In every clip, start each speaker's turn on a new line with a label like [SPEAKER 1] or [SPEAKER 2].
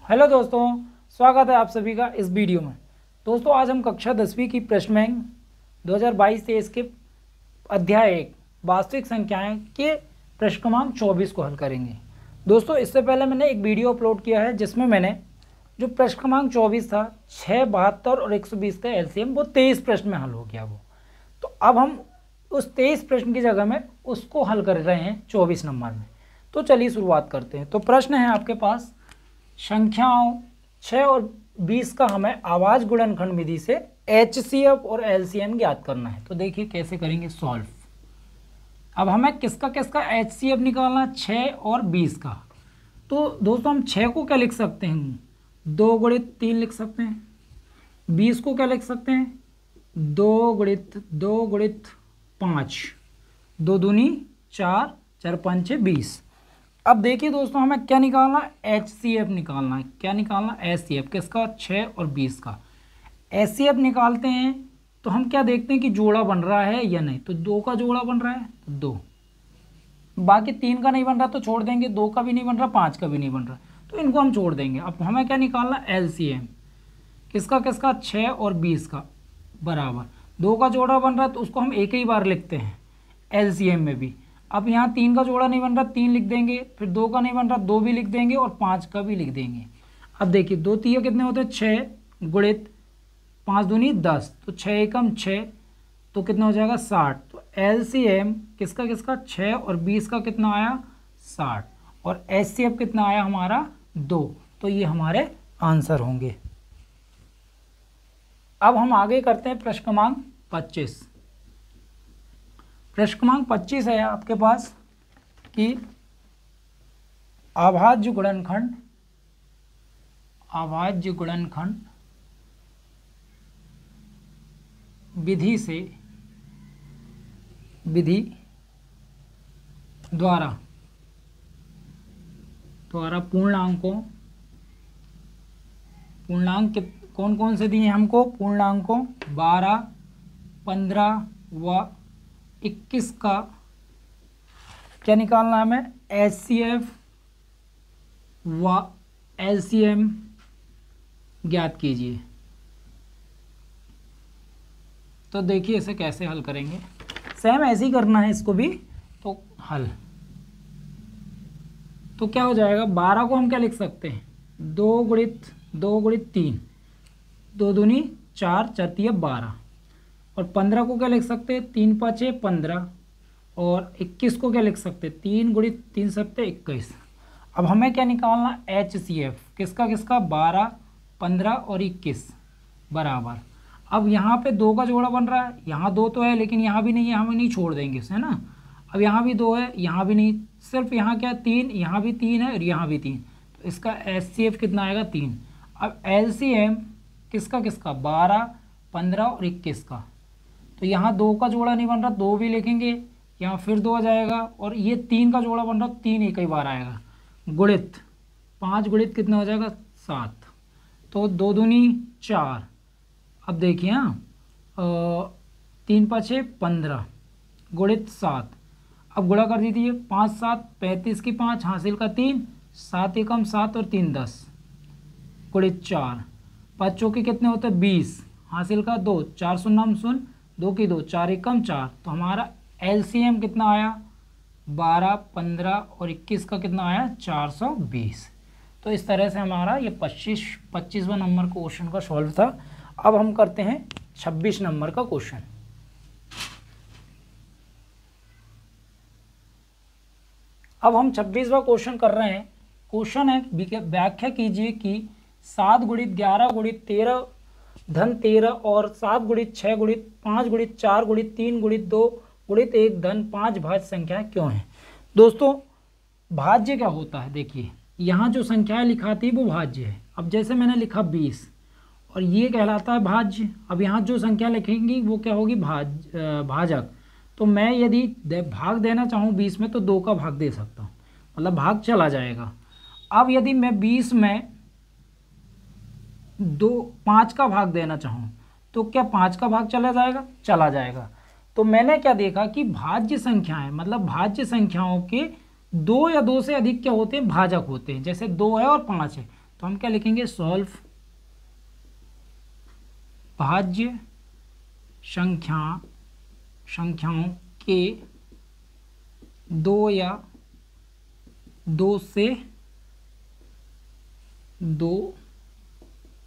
[SPEAKER 1] Hello दोस्तों, स्वागत है आप सभी का इस वीडियो में। दोस्तों आज हम कक्षा 10वीं की प्रश्न बैंक 2022-23 के अध्याय 1 वास्तविक संख्याएं के प्रश्न क्रमांक 24 को हल करेंगे। दोस्तों इससे पहले मैंने एक वीडियो अपलोड किया है जिसमें मैंने जो प्रश्न क्रमांक 24 था 6, 72 और 120 का एलसीएम वो 23 प्रश्न में हल हो गया वो। तो अब हम उस 23 प्रश्न की जगह में उसको हल कर रहे हैं 24 नंबर में। तो चलिए शुरुआत करते हैं। तो प्रश्न है आपके पास, संख्याओं 6 और 20 का हमें आवाज गुणनखंड विधि से एचसीएफ और एलसीएम ज्ञात करना है। तो देखिए कैसे करेंगे सॉल्व। अब हमें किसका किसका एचसीएफ निकालना है, 6 और 20 का। तो दोस्तों हम 6 को क्या लिख सकते हैं, 2 गुणित 3 लिख सकते हैं। 20 को क्या लिख सकते हैं, 2 गुणित 5, 2 दूनी 4, 4 5 20। अब देखिए दोस्तों हमें क्या निकालना है, एचसीएफ निकालना है। क्या निकालना है, एचसीएफ किसका, 6 और 20 का। एचसीएफ निकालते हैं तो हम क्या देखते हैं कि जोड़ा बन रहा है या नहीं। तो 2 का जोड़ा बन रहा है तो 2, बाकी 3 का नहीं बन रहा तो छोड़ देंगे, 2 का भी नहीं बन रहा, 5 का भी नहीं बन रहा तो इनको हम छोड़ देंगे। अब हमें क्या निकालना, एलसीएम किसका किसका, 6 और 20 का बराबर। 2 का जोड़ा बन रहा है तो उसको हम एक ही बार लिखते हैं एलसीएम में भी। अब यहाँ 3 का जोड़ा नहीं बन रहा, 3 लिख देंगे, फिर 2 का नहीं बन रहा 2 भी लिख देंगे और 5 का भी लिख देंगे। अब देखिए 2 3 कितने होते हैं, 6 गुणित 5 दूनी 10, तो 6 एकम 6, तो कितना हो जाएगा 60। तो एलसीएम किसका किसका, 6 और 20 का कितना आया 60, और एचसीएफ कितना आया हमारा 2। तो ये हमारे आंसर होंगे। अब हम आगे करते हैं प्रश्न क्रमांक 25। प्रश्न क्रमांक 25 है आपके पास कि अभाज्य गुणनखंड विधि द्वारा पूर्णांक कौन कौन से दिए हमको, पूर्णांकों 12, 15 व 21 का क्या निकालना है हमें, एचसीएफ व एलसीएम ज्ञात कीजिए। तो देखिए इसे कैसे हल करेंगे, सेम ऐसे ही करना है इसको भी। तो हल तो क्या हो जाएगा, 12 को हम क्या लिख सकते हैं, 2 गुणित 3, 2 दूनी 4, 4 तिया 12, और 15 को क्या लिख सकते हैं, 3 5 15, और 21 को क्या लिख सकते हैं, 3 गुणित 3 7 21। अब हमें क्या निकालना, एचसीएफ किसका किसका, 12, 15 और 21 बराबर। अब यहाँ पे 2 का जोड़ा बन रहा है, यहाँ 2 तो है लेकिन यहाँ भी नहीं है, हमें नहीं छोड़ देंगे इसे, है ना। अब यहाँ भी 2 है, यहाँ भी नहीं, सिर्फ यहाँ क्या 3, यहाँ भी 3 है और यहाँ भी 3, तो इसका एचसीएफ कितना आएगा 3। अब एलसीएम किसका किसका, 12, 15 और 21 का। तो यहाँ 2 का जोड़ा नहीं बन रहा, 2 भी लिखेंगे, यहाँ फिर 2 आ जाएगा, और ये 3 का जोड़ा बन रहा, 3 एक ही बार आएगा, गुणित 5 गुणित कितना हो जाएगा 7, तो 2 दूनी 4। अब देखिए 3 5 15 गुणित 7, अब गुणा कर दीजिए, 5 7 35 की 5 हासिल का 3, 7 एकम 7 और 3 10 गुणित 4, 5 चौके कितने होते हैं 20, हासिल का 2, 4 शून्य हम शून्य, 2 की 2, 4 एकम 4। तो हमारा एलसीएम कितना आया, 12, 15 और 21 का कितना आया 420। तो इस तरह से हमारा ये 25वां नंबर का क्वेश्चन का सॉल्व था। अब हम करते हैं 26 नंबर का क्वेश्चन। अब हम 26वां क्वेश्चन कर रहे हैं। क्वेश्चन है, व्याख्या कीजिए कि 7 गुणित 11 गुणित 13 धन 13 और 7 गुणित 6 गुणित 5 गुणित 4 गुणित 3 गुणित 2 गुणित 1 धन 5 भाज्य संख्याएं क्यों हैं। दोस्तों भाज्य क्या होता है, देखिए यहाँ जो संख्याएं लिखा थी वो भाज्य है। अब जैसे मैंने लिखा 20 और ये कहलाता है भाज्य। अब यहाँ जो संख्या लिखेंगी वो क्या होगी, भाजक। तो मैं यदि भाग देना चाहूँ 20 में तो 2 का भाग दे सकता हूँ, मतलब भाग चला जाएगा। अब यदि मैं 20 में 5 का भाग देना चाहूँ तो क्या 5 का भाग चला जाएगा, चला जाएगा। तो मैंने क्या देखा कि भाज्य संख्याएं, मतलब भाज्य संख्याओं के 2 या 2 से अधिक क्या होते हैं, भाजक होते हैं। जैसे 2 है और 5 है तो तो हम क्या लिखेंगे, सॉल्व भाज्य संख्याओं के दो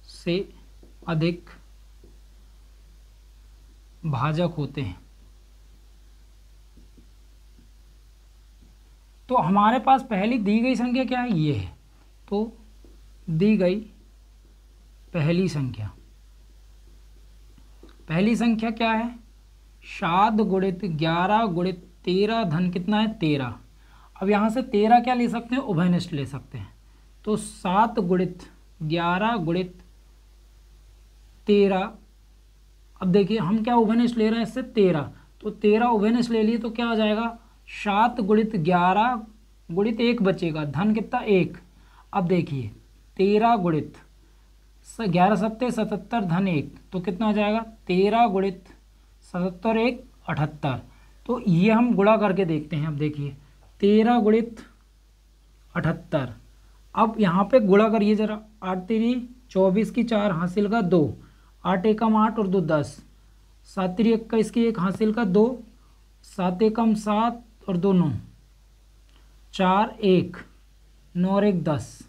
[SPEAKER 1] से अधिक भाजक होते हैं। तो हमारे पास पहली दी गई संख्या क्या है, ये है। तो दी गई पहली संख्या क्या है, 7 गुणित 11 गुणित 13 धन कितना है, 13। अब यहाँ से 13 क्या ले सकते हैं, उभयनिष्ठ ले सकते हैं। तो 7 गुणित 11 गुणित 13, अब देखिए हम क्या उभयनिष्ठ ले रहे हैं इससे, 13। तो 13 उभयनिष्ठ ले लिए तो क्या हो जाएगा, 7 गुणित 11 गुणित 1 बचेगा, धन कितना 1। अब देखिए 13 गुणित 11 सत्ते 77 धन 1, तो कितना हो जाएगा, 13 गुणित 77 1 78। तो ये हम गुणा करके देखते हैं। अब देखिए 13 गुणित 78, अब यहाँ पे गुणा करिए जरा, 8 तेरी 24 की 4 हासिल का 2, 8 एकम 8 और 2 10, 7 तेरी 21 की 1 हासिल का 2, 7 एकम 7 और 2 9, 4 1, 9 और 1 10।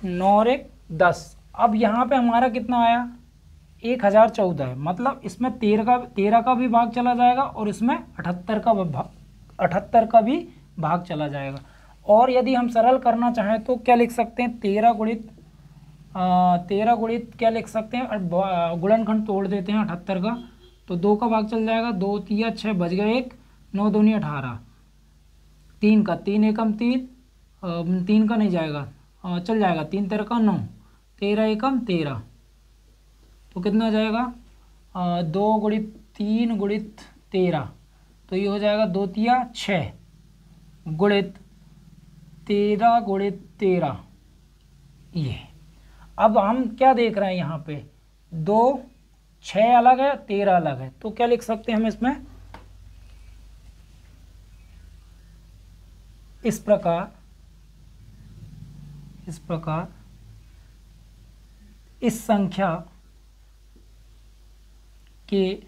[SPEAKER 1] नौ और 1 10। अब यहाँ पे हमारा कितना आया, 1014 है। मतलब इसमें 13 का भी भाग चला जाएगा और इसमें 78 का भी भाग चला जाएगा। और यदि हम सरल करना चाहें तो क्या लिख सकते हैं, 13 गुणित क्या लिख सकते हैं, गुणनखंड तोड़ देते हैं 78 का, तो 2 का भाग चल जाएगा, 2 3 6 बच गए 1, 9 दूनी 18, 3 का 3 एकम 3, 3 का नहीं जाएगा, चल जाएगा, 3 13 का 9, 13 एकम 13, तो कितना हो जाएगा, 2 गुणित 3 गुणित 13, तो ये हो जाएगा 2 तिया 6 गुणित 13 गुणित 13 ये। अब हम क्या देख रहे हैं यहाँ पे, 2 6 अलग है 13 अलग है, तो क्या लिख सकते हैं हम इसमें, इस प्रकार इस संख्या के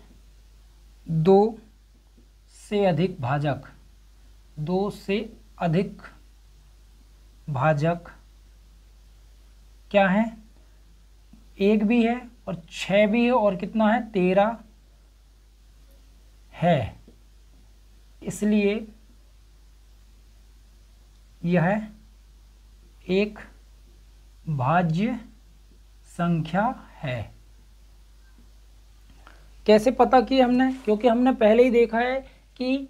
[SPEAKER 1] 2 से अधिक भाजक क्या है, 1 भी है और 6 भी है और कितना है, 13 है। इसलिए यह एक भाज्य संख्या है। कैसे पता किया हमने, क्योंकि हमने पहले ही देखा है कि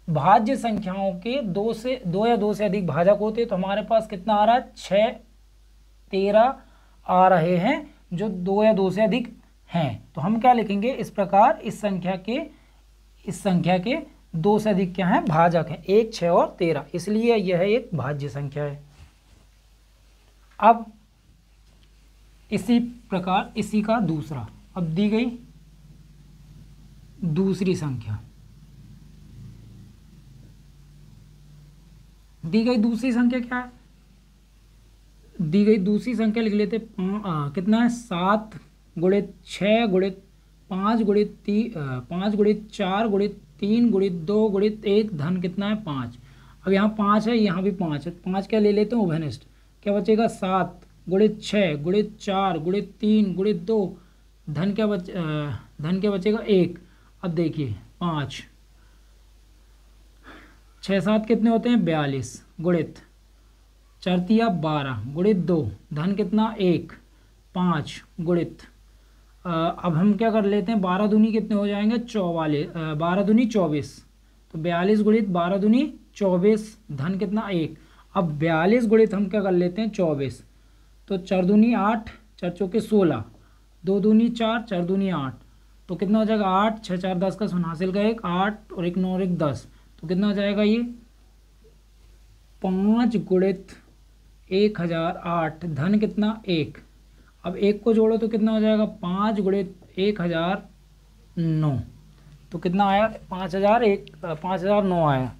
[SPEAKER 1] भाज्य संख्याओं के 2 या 2 से अधिक भाजक होते, तो हमारे पास कितना आ रहा है, 6 13 आ रहे हैं जो 2 या 2 से अधिक हैं। तो हम क्या लिखेंगे, इस प्रकार इस संख्या के 2 से अधिक क्या है, भाजक हैं, 1 6 और 13, इसलिए यह एक भाज्य संख्या है। अब इसी प्रकार इसी का दूसरा, अब दी गई दूसरी संख्या, क्या है, दी गई दूसरी संख्या लिख लेते, कितना है, 7 गुणित 6 गुणित 5 गुणित 5 गुणित 4 गुणित 3 गुणित 2 गुणित 1 धन कितना है, 5। अब यहाँ 5 है, यहाँ भी 5 है, 5 क्या ले लेते हैं, उभयनिष्ठ, क्या बचेगा, 7 गुणित 6 गुणित 4 गुणित 3 गुणित 2 धन क्या बचेगा, 1। अब देखिए 5 6 7 कितने होते हैं, 42 गुणित 4 तिया 12 गुणित 2 धन कितना, 1 5 गुणित, अब हम क्या कर लेते हैं, 12 दूनी कितने हो जाएंगे, 44, 12 दूनी 24, तो 42 गुणित 12 दूनी 24 धन कितना, 1। अब 42 गुणित हम क्या कर लेते हैं, 24, तो 4 दूनी 8 4 चौके 16, 2 दूनी 4 4 दूनी 8, तो कितना हो जाएगा, 8 6 4 10 का शून्य हासिल का 1 8 और 1 9 और 1 10, तो कितना हो जाएगा, ये 5 गुणित 1008 धन कितना 1। अब 1 को जोड़ो तो कितना हो जाएगा 5 गुणे 1009, तो कितना आया 5009 आया।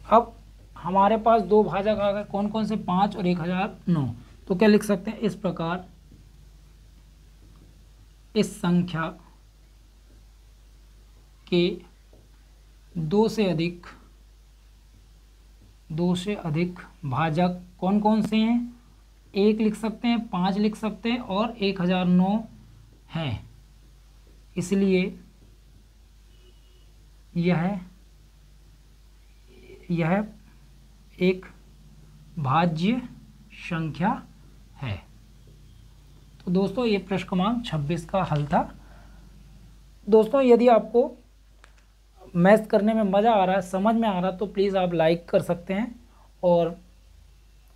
[SPEAKER 1] अब हमारे पास दो भाजक आ गए, कौन कौन से 5 और 1009। तो क्या लिख सकते हैं इस प्रकार, इस संख्या के दो से अधिक भाजक कौन कौन से हैं, 1 लिख सकते हैं, 5 लिख सकते हैं और 1009 हैं। इसलिए यह एक भाज्य संख्या है। तो दोस्तों ये प्रश्न क्रमांक 26 का हल था। दोस्तों यदि आपको मैथ करने में मज़ा आ रहा है, समझ में आ रहा है, तो प्लीज़ आप लाइक कर सकते हैं और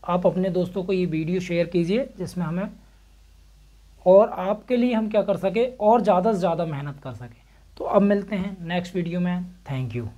[SPEAKER 1] आप अपने दोस्तों को ये वीडियो शेयर कीजिए, जिसमें हमें और आपके लिए हम क्या कर सके और ज़्यादा से ज़्यादा मेहनत कर सकें। तो अब मिलते हैं नेक्स्ट वीडियो में। Thank you.